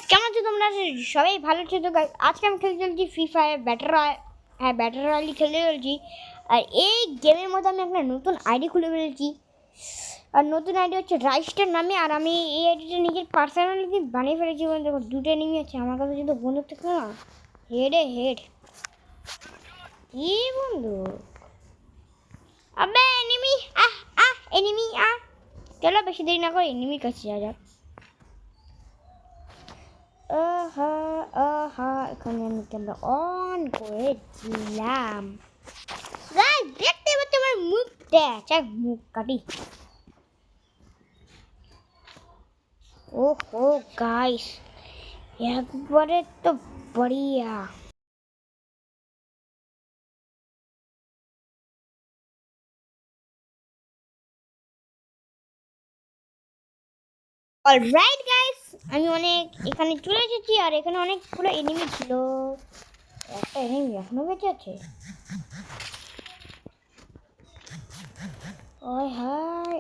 কেমন আছো তোমরা? সবাই ভালো আছো তো? আজকে আমি খেলতে চলছি ফ্রি ফায়ার ব্যাটার রয়্যাল খেলতে চলছি। আর এই গেমের মধ্যে আমি একটা নতুন আইডি খুলে ফেলেছি। আর নতুন আইডি হচ্ছে রাইস্টার নামে। আর আমি এই আইডিটা নিজের পার্সোনালিটি বানিয়ে ফেলেছি। দেখো দুটো এনিমি আছে আমার কাছে, যদি বন্ধু থাকতো না, হেডে হেড। কি বন্ধু? আবে এনিমি, এনিমি চলো বেশি দেরি না করে এনিমির কাছে যা যাক। এখানে আমি ক্যামেরা অন করে দিলাম। গাইস দেখতে পাচ্ছ আমার মুখটা? চাই মুখ কাটি। ওহো গাইস, একবারে তো বড়িয়া। অলরাইট গাইস, আমি অনেক এখানে চলে এসেছি। আর এখানে অনেকগুলো এনিমি ছিল। একটা এনিমি এখনো বেঁচে আছে। ওই হাই,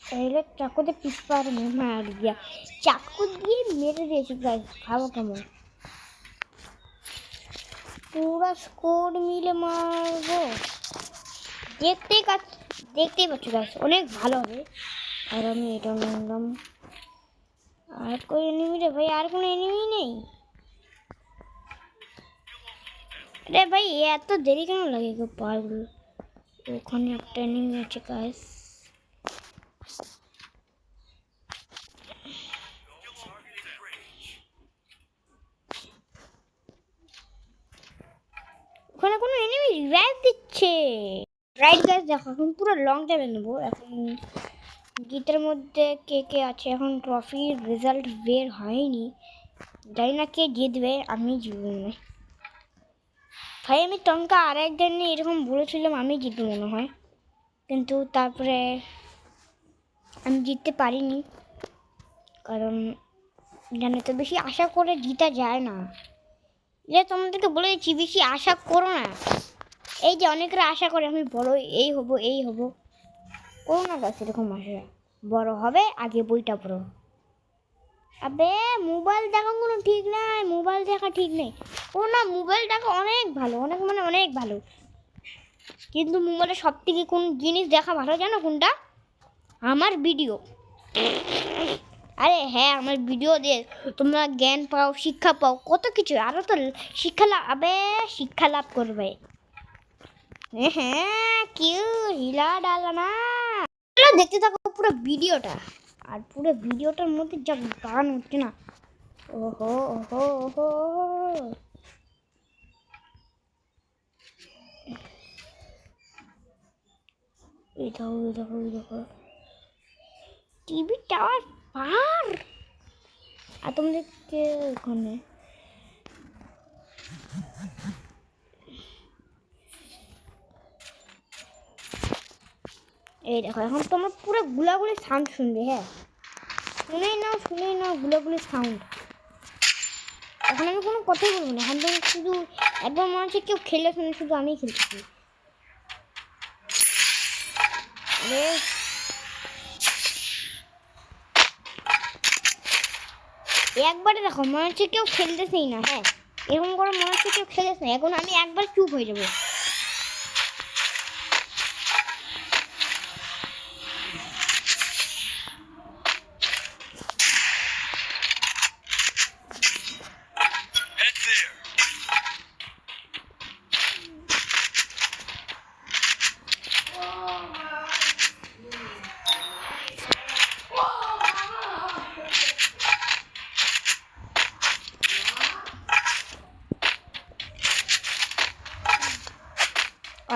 এলে চাকু দিয়ে পিছপার মার দিয়া, চাকু দিয়ে মেরে দিয়েছি গাইস। খাবো কেমন? পুরো স্কোর মিলে মারবো। দেখতেই পাচ্ছ গাইস, অনেক ভালো হবে। আর আমি এটা নিলাম। আর কোই এনিমি রে ভাই? আর কোনো এনিমি নেই? আরে ভাই এত দেরি কেন লাগে গো পাগল? ওখানে একটা এনিমি আছে গাইস। ওখানে কোনো এনিমি রিভাইভ দিচ্ছে। রাইট গাইস, দেখো এখন পুরো লং টাইমে নেবো। এখন গীতের মধ্যে কে কে আছে? এখন ট্রফির রেজাল্ট বের হয়নি, জানি না কে জিতবে। আমি জিতবো না ভাই। আমি টঙ্কা আর একদিন এরকম বলেছিলাম আমি জিতবো মনে হয়, কিন্তু তারপরে আমি জিততে পারিনি। কারণ জানো তো, বেশি আশা করে জিতা যায় না। যে তোমাদেরকে বলেছি বেশি আশা করো না। এই যে অনেকরা আশা করে আমি বড় এই হব করো না গাছ এরকম আশা। বড় হবে আগে বইটা পড়ো। আবে মোবাইল দেখা কোনো ঠিক নাই, মোবাইল দেখা ঠিক নেই। ও না, মোবাইল দেখা অনেক ভালো, অনেক ভালো। কিন্তু মোবাইলে সব থেকে কোন জিনিস দেখা ভালো জানো কোনটা? আমার ভিডিও। আরে হ্যাঁ, আমার ভিডিও দিয়ে তোমরা জ্ঞান পাও, শিক্ষা পাও, কত কিছু। আরও তো শিক্ষা লাভ করবে। হ্যাঁ, কেউ হিলা ডালা না। দেখতে থাকো পুরো ভিডিওটা। আর পুরো ভিডিওটার মধ্যে যা গান হচ্ছে না, ওহো ওহো ওহো। এই দেখো টিভি টাওয়ার পার। আর তোমাদেরকে ওখানে এই দেখো, এখন তোমার পুরো গুলাগুলি সাউন্ড শুনবে। হ্যাঁ, শুনেই নাও গুলাগুলি সাউন্ড। এখন আমি কোনো কথাই বলবো না। এখন তুমি শুধু একবার মনে হচ্ছে কেউ খেলে শুনে, শুধু আমি খেলতেছি। একবারে দেখো মনে হচ্ছে কেউ খেলতেছেই না। হ্যাঁ, এরকম করে মনে হচ্ছে কেউ খেলেছে না। এখন আমি একবার চুপ হয়ে যাবো।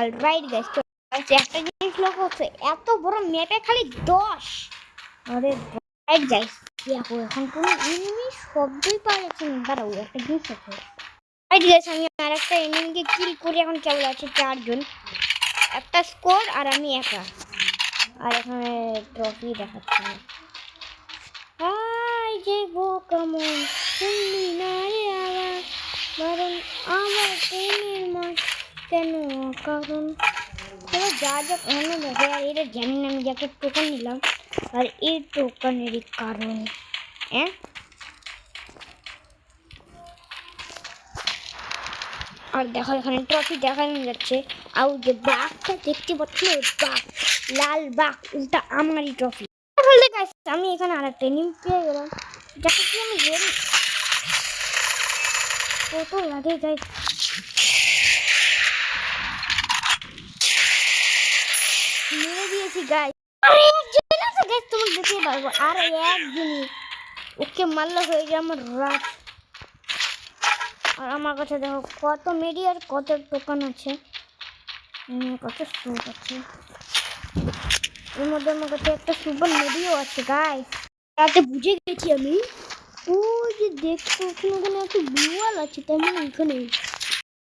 অলরাইট গাইস, একটা জিনিস লক্ষ্য করছে, এত বড় ম্যাপে খালি 10। আরে রাইট গাইস, দেখো এখন কোনো এনিমি শব্দই পাওয়া যাচ্ছে না। দাঁড়াও, একটা জিনিস আছে। রাইট গাইস, আমি আর একটা এনিমিকে কিল করে এখন কেবল আছে 4 জন, একটা স্কোর আর আমি একা। আর এখানে ট্রফি দেখাচ্ছে না। হাই যে বোকামন, শুনলি না রে আওয়াজ, কারণ আমার প্রেমের মাস কেন? কারণ যা এখানে দেখে। আর এটা জানি না, আমি যে একটা টোকন নিলাম, আর এই টোকনেরই কারণ। হ্যাঁ, আর দেখো এখানে ট্রফি দেখানো যাচ্ছে। আর যে বাঘটা দেখতে পাচ্ছ, বাঘ, লাল বাঘ, ওটা আমারই ট্রফি। তাহলে গাইস আমি এখানে আরেকটা এনিমি পেয়ে গেলাম, যাকে কি আমি কত লাগে গাইস। মেরে দিয়েছি গাইস। আরে একজন আছে গাইস, তোমাকে দেখতে পারবো। আর একজনই, ওকে মারলে হয়ে যায় আমার রাত। আর আমার কাছে দেখো কত মেডি আর কত টোকন আছে, কত স্যুট আছে। এর মধ্যে আমার কাছে একটা সুপার মেডিও আছে গাইস। রাতে বুঝে গেছি আমি। ওই যে দেখছো ওখানে একটা ব্লু ওয়াল আছে, তার মানে এখানে